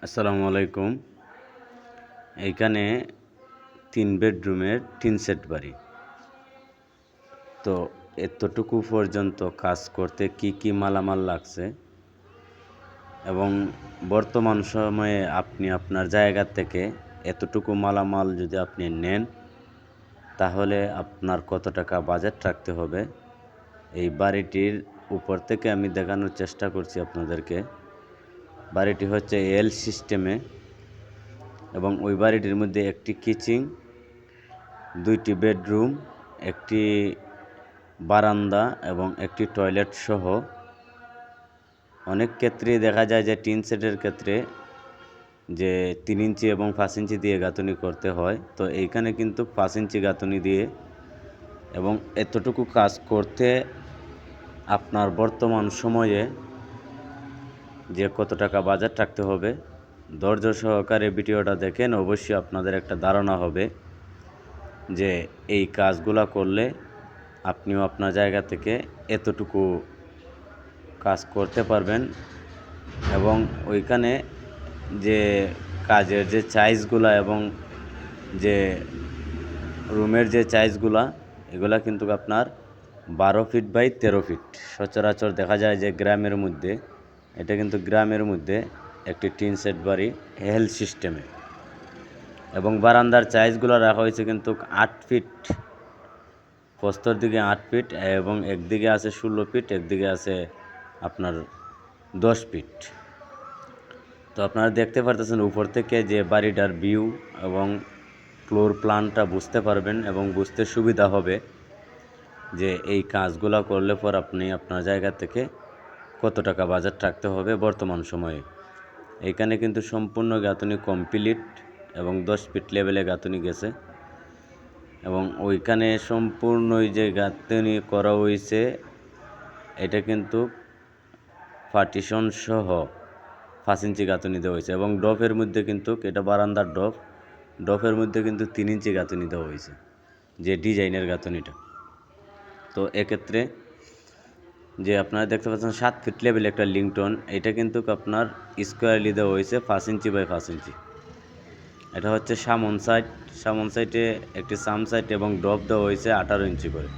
আসসালামু আলাইকুম। এইখানে ৩ বেডরুমের টিন সেট বাড়ি। তো এতটুকু পর্যন্ত কাজ করতে কি মালামাল লাগছে এবং বর্তমান সময়ে আপনি আপনার জায়গা থেকে এতটুকু মালামাল যদি আপনি নেন, তাহলে আপনার কত টাকা বাজেট রাখতে হবে, এই বাড়িটির উপর থেকে আমি দেখানোর চেষ্টা করছি আপনাদেরকে। বাড়িটি হচ্ছে এল সিস্টেমে এবং ওই বাড়িটির মধ্যে একটি কিচেন, ২টি বেডরুম, একটি বারান্দা এবং একটি টয়লেট সহ। অনেক ক্ষেত্রেই দেখা যায় যে টিন সেটের ক্ষেত্রে যে ৩ ইঞ্চি এবং ৫ ইঞ্চি দিয়ে গাঁথুনি করতে হয়, তো এইখানে কিন্তু ৫ ইঞ্চি গাঁথুনি দিয়ে এবং এতটুকু কাজ করতে আপনার বর্তমান সময়ে যে কত টাকা বাজেট রাখতে হবে, ধৈর্য সহকারে ভিডিওটা দেখেন, অবশ্যই আপনাদের একটা ধারণা হবে যে এই কাজগুলা করলে আপনিও আপনার জায়গা থেকে এতটুকু কাজ করতে পারবেন। এবং ওইখানে যে কাজের যে চাইজগুলা এবং যে রুমের যে চাইজগুলা, এগুলা কিন্তু আপনার ১২ ফিট বাই ১৩ ফিট। সচরাচর দেখা যায় যে গ্রামের মধ্যে, এটা কিন্তু গ্রামের মধ্যে একটি টিন সেট বাড়ি হেল সিস্টেমে। এবং বারান্দার চাইজগুলো রাখা হয়েছে কিন্তু ৮ ফিট, প্রস্তর দিকে ৮ ফিট এবং একদিকে আছে ১৬ ফিট, একদিকে আছে আপনার ১০ ফিট। তো আপনারা দেখতে পারতেছেন উপর থেকে যে বাড়িটার ভিউ এবং ফ্লোর প্ল্যানটা বুঝতে পারবেন এবং বুঝতে সুবিধা হবে যে এই কাজগুলো করলে পর আপনি আপনার জায়গা থেকে কত টাকা বাজেট রাখতে হবে বর্তমান সময়ে। এইখানে কিন্তু সম্পূর্ণ গাঁথুনি কমপ্লিট এবং ১০ ফিট লেভেলে গাঁথুনি গেছে এবং ওইখানে সম্পূর্ণ ওই যে গাঁথুনি করা হয়েছে, এটা কিন্তু পার্টিশন সহ ৫ ইঞ্চি গাঁথুনি দেওয়া হয়েছে এবং ডফের মধ্যে কিন্তু এটা বারান্দার ডফের মধ্যে কিন্তু ৩ ইঞ্চি গাঁথুনি দেওয়া হয়েছে, যে ডিজাইনের গাঁথুনিটা। তো এক্ষেত্রে যে আপনারা দেখতে পাচ্ছেন ৭ ফিট লেভেলে একটা লিংটন, এটা কিন্তু আপনার স্কোয়ারলি দেওয়া হয়েছে ৫ ইঞ্চি বাই ৫ ইঞ্চি। এটা হচ্ছে সামন সাইডে একটি সাম সাইড এবং ড্রপ দেওয়া হয়েছে ১৮ ইঞ্চি করে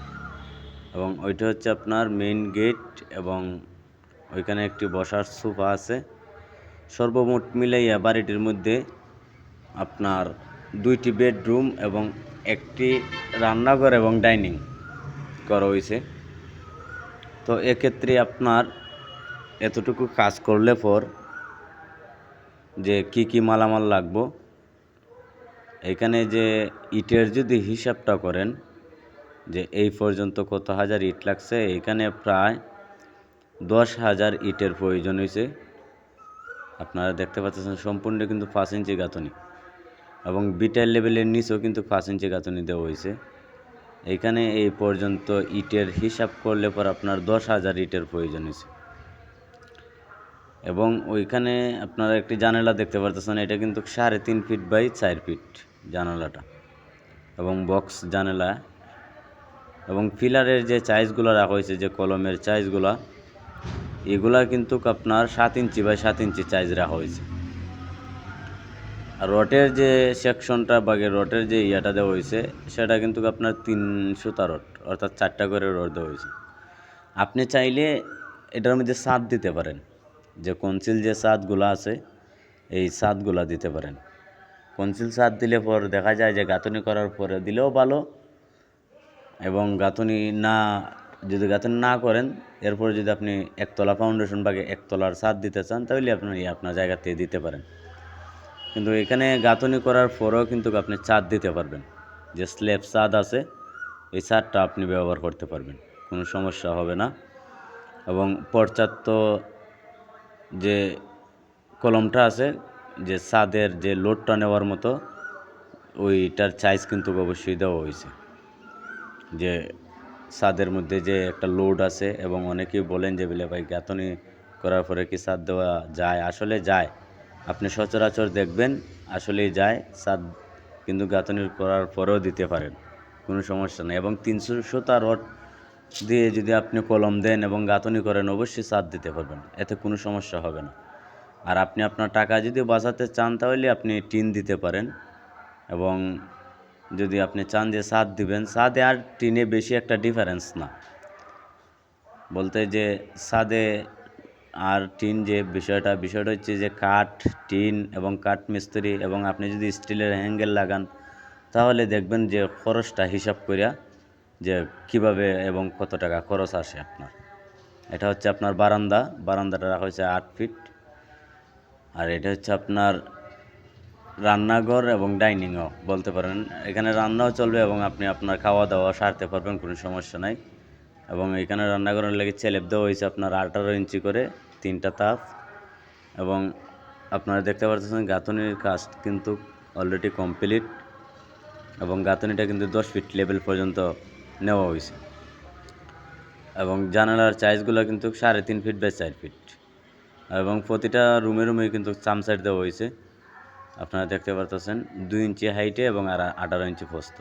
এবং ওইটা হচ্ছে আপনার মেইন গেট এবং ওইখানে একটি বসার সোফা আছে। সর্বমোট মিলাইয়া বাড়িটির মধ্যে আপনার ২টি বেডরুম এবং একটি রান্নাঘর এবং ডাইনিং করা হয়েছে। তো এক্ষেত্রে আপনার এতটুকু কাজ করলে পর যে কি মালামাল লাগবো, এখানে যে ইটের যদি হিসাবটা করেন যে এই পর্যন্ত কত হাজার ইট লাগছে, এখানে প্রায় ১০,০০০ ইটের প্রয়োজন হয়েছে। আপনারা দেখতে পাচ্ছেন সম্পূর্ণ কিন্তু ৫ ইঞ্চি গাঁথুনি এবং বিটার লেভেলের নিচেও কিন্তু ৫ ইঞ্চি গাঁথুনি দেওয়া হয়েছে। এইখানে এই পর্যন্ত ইটের হিসাব করলে পর আপনার ১০,০০০ ইটের প্রয়োজন হয়েছে। এবং ওইখানে আপনারা একটি জানালা দেখতে পারতেছেন, এটা কিন্তু ৩.৫ ফিট বাই ৪ ফিট জানালাটা এবং বক্স জানালা এবং পিলারের যে চাইজগুলো রাখা হয়েছে, যে কলমের চাইজগুলা, এগুলা কিন্তু আপনার ৭ ইঞ্চি বাই ৭ ইঞ্চি চাইজ রাখা হয়েছে। আর রডের যে সেকশনটা বা রডের যে ইয়াটা দেওয়া হয়েছে, সেটা কিন্তু আপনার ৩ সুতা রড, অর্থাৎ ৪টা করে রড দেওয়া হয়েছে। আপনি চাইলে এটার মধ্যে ছাদ দিতে পারেন, যে কনসিল যে ছাদগুলো আছে এই ছাদগুলা দিতে পারেন। কনসিল ছাদ দিলে পর দেখা যায় যে গাঁথুনি করার পরে দিলেও ভালো এবং যদি গাঁথুনি না করেন, এরপর যদি আপনি একতলা ফাউন্ডেশন বা একতলার ছাদ দিতে চান, তাহলে আপনি আপনার জায়গা থেকে দিতে পারেন। কিন্তু এখানে গাঁথুনি করার পরেও কিন্তু আপনি ছাদ দিতে পারবেন, যে স্ল্যাব ছাদ আছে এই ছাদটা আপনি ব্যবহার করতে পারবেন, কোনো সমস্যা হবে না। এবং পর্যাপ্ত যে কলমটা আছে, যে ছাদের যে লোডটা নেওয়ার মতো, ওইটার সাইজ কিন্তু অবশ্যই দেওয়া হয়েছে, যে ছাদের মধ্যে যে একটা লোড আছে। এবং অনেকেই বলেন যে বলে ভাই গাঁথুনি করার পরে কি ছাদ দেওয়া যায়? আসলে যায়, আপনি সচরাচর দেখবেন আসলেই যায় ছাদ, কিন্তু গাঁথুনি করার পরেও দিতে পারেন, কোনো সমস্যা নেই। এবং ৩০০ সুতা রড দিয়ে যদি আপনি কলম দেন এবং গাঁথুনি করেন, অবশ্যই ছাদ দিতে পারবেন, এতে কোনো সমস্যা হবে না। আর আপনি আপনার টাকা যদি বাঁচাতে চান তাহলে আপনি টিন দিতে পারেন, এবং যদি আপনি চান যে ছাদ দিবেন, ছাদে আর টিনে বেশি একটা ডিফারেন্স না, বলতে যে ছাদে আর টিন যে বিষয়টা হচ্ছে যে কাঠ, টিন এবং কাঠ মিস্ত্রি, এবং আপনি যদি স্টিলের হ্যাঙ্গেল লাগান তাহলে দেখবেন যে খরচটা হিসাব করিয়া যে কিভাবে এবং কত টাকা খরচ আসে আপনার। এটা হচ্ছে আপনার বারান্দাটা রাখা হয়েছে 8 ফিট। আর এটা হচ্ছে আপনার রান্নাঘর এবং ডাইনিংও বলতে পারেন, এখানে রান্নাও চলবে এবং আপনি আপনার খাওয়া দাওয়া সারতে পারবেন, কোনো সমস্যা নাই। এবং এখানে রান্নাঘরের লেগে স্ল্যাব দেওয়া হয়েছে আপনার 18 ইঞ্চি করে 3টা তাপ। এবং আপনারা দেখতে পাচ্ছেন গাঁথনির কাজ কিন্তু অলরেডি কমপ্লিট, এবং গাঁথনিটা কিন্তু 10 ফিট লেভেল পর্যন্ত নেওয়া হয়েছে। এবং জানালার সাইজগুলো কিন্তু 3.5 ফিট বাই 4 ফিট, এবং প্রতিটা রুমে কিন্তু চামচাইড দেওয়া হয়েছে। আপনারা দেখতে পাচ্ছেন 2 ইঞ্চি হাইটে এবং 18 ইঞ্চি প্রস্থ।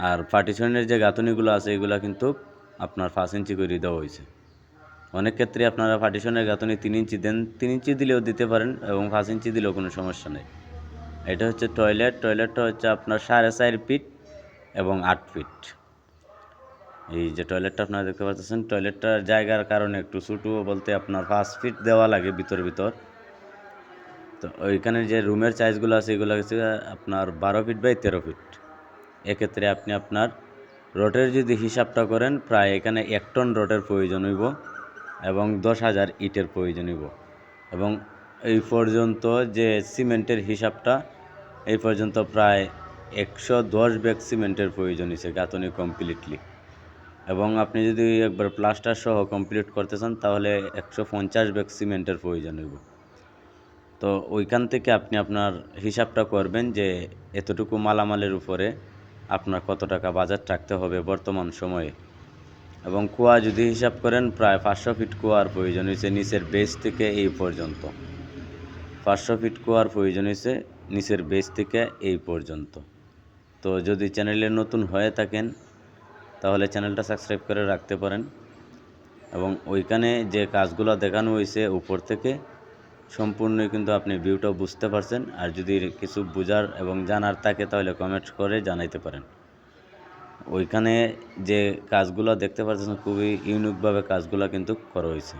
আর পার্টিশনের যে গাঁথনিগুলো আছে এগুলো কিন্তু আপনার 5 ইঞ্চি করে দেওয়া হয়েছে। অনেক ক্ষেত্রে আপনারা পার্টিশনের গাঁথনি 3 ইঞ্চি দেন, 3 ইঞ্চি দিলেও দিতে পারেন এবং 5 ইঞ্চি দিলেও কোনো সমস্যা নেই। এটা হচ্ছে টয়লেটটা হচ্ছে আপনার 4.5 ফিট এবং 8 ফিট। এই যে টয়লেটটা আপনারা দেখতে পাচ্ছেন, টয়লেটটার জায়গার কারণে একটু ছোটো, বলতে আপনার 5 ফিট দেওয়া লাগে ভিতর। তো ওইখানে যে রুমের সাইজগুলো আছে এগুলো হচ্ছে আপনার 12 ফিট বাই 13 ফিট। এক্ষেত্রে আপনি আপনার রডের যদি হিসাবটা করেন, প্রায় এখানে 1 টন রডের প্রয়োজন হইব এবং 10,000 ইটের প্রয়োজন হইব। এবং এই পর্যন্ত যে সিমেন্টের হিসাবটা, এই পর্যন্ত প্রায় 110 ব্যাগ সিমেন্টের প্রয়োজন হয়েছে গাঁথনি কমপ্লিটলি। এবং আপনি যদি একবার প্লাস্টার সহ কমপ্লিট করতে চান তাহলে 150 ব্যাগ সিমেন্টের প্রয়োজন হইব। তো ওইখান থেকে আপনি আপনার হিসাবটা করবেন যে এতটুকু মালামালের উপরে আপনার কত টাকা বাজেট রাখতে হবে বর্তমান সময়ে। এবং কুয়া যদি হিসাব করেন, প্রায় 500 ফিট কুয়ার প্রয়োজন হয়েছে নিচের বেস থেকে এই পর্যন্ত। 500 ফিট কুয়ার প্রয়োজন হয়েছে নিচের বেস থেকে এই পর্যন্ত। তো যদি চ্যানেলে নতুন হয়ে থাকেন তাহলে চ্যানেলটা সাবস্ক্রাইব করে রাখতে পারেন। এবং ওইখানে যে কাজগুলো দেখানো হয়েছে উপর থেকে সম্পূর্ণই কিন্তু আপনি ভিউটা বুঝতে পারছেন। আর যদি কিছু বোঝার এবং জানার থাকে তাহলে কমেন্ট করে জানাইতে পারেন। ওইখানে যে কাজগুলো দেখতে পাচ্ছেন খুবই ইউনিকভাবে কাজগুলো কিন্তু করা হয়েছে।